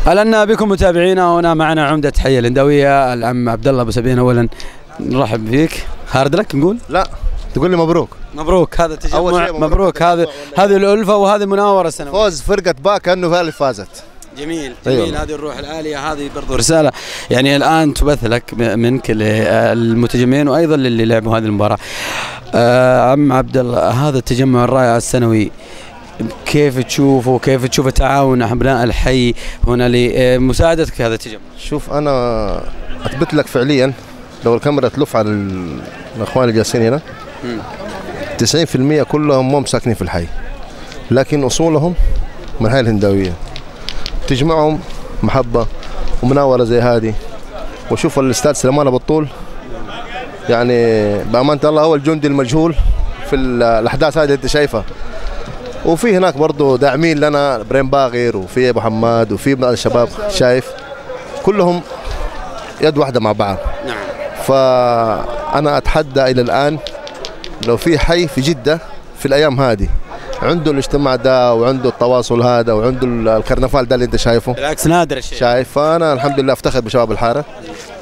اهلا بكم متابعينا. هنا معنا عمدة حي الهنداوية العم عبد الله ابو سبيل. اولا نرحب فيك. هارد لك نقول؟ لا تقول لي مبروك. مبروك. هذا تجمع مبروك. هذه الألفة وهذه المناورة السنوية. فوز فرقة باك كأنه فالي فازت. جميل جميل. هذه الروح العالية، هذه برضو رسالة يعني الآن تبث لك منك للمتجمعين وأيضا للي لعبوا هذه المباراة. عم عبد الله، هذا التجمع الرائع السنوي كيف تشوفه؟ كيف تشوف تعاون أبناء الحي هنا لمساعدتك في هذا التجمع؟ شوف أنا أثبت لك فعليا لو الكاميرا تلف على الأخوان اللي جالسين هنا 90% كلهم مو ساكنين في الحي، لكن أصولهم من الحي الهنداوية، تجمعهم محبة ومناورة زي هذه. وشوف الأستاذ سليمان أبو الطول يعني بأمانة الله هو الجندي المجهول في الأحداث هذه اللي أنت شايفها. وفي هناك برضه داعمين لنا بريم باغر وفي أبو حماد وفي ابن الشباب، شايف كلهم يد واحدة مع بعض. نعم. فأنا أتحدى إلى الآن لو في حي في جدة في الأيام هذه عنده الاجتماع ده وعنده التواصل هذا وعنده الكرنفال ده اللي انت شايفه، بالعكس نادر الشيء. شايف. فانا الحمد لله افتخر بشباب الحاره،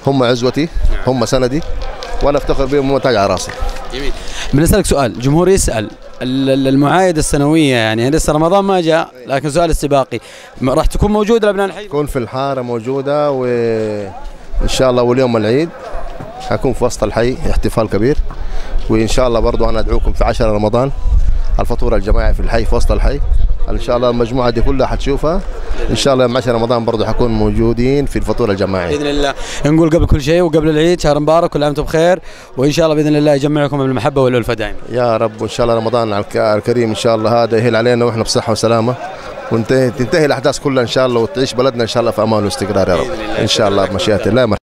هم عزوتي، هم سندي، وانا افتخر بهم وتاج على راسي. جميل. بنسالك سؤال، الجمهور يسال المعايده السنويه يعني لسه رمضان ما جاء، لكن سؤال استباقي، راح تكون موجوده لابناء الحي؟ تكون في الحاره موجوده، وان شاء الله واليوم العيد حكون في وسط الحي احتفال كبير. وان شاء الله برضو انا ادعوكم في 10 رمضان الفطور الجماعي في الحي في وسط الحي. ان شاء الله المجموعه دي كلها حتشوفها ان شاء الله يوم 10 رمضان برضه حكون موجودين في الفطور الجماعي باذن الله. نقول قبل كل شيء وقبل العيد شهر مبارك، كل عام وانتم بخير، وان شاء الله باذن الله يجمعكم بالمحبه والالفه دائما يا رب. وان شاء الله رمضان الكريم ان شاء الله هذا يهل علينا واحنا بصحه وسلامه، وتنتهي الاحداث كلها ان شاء الله، وتعيش بلدنا ان شاء الله في امان واستقرار يا رب ان شاء الله بمشيئه الله.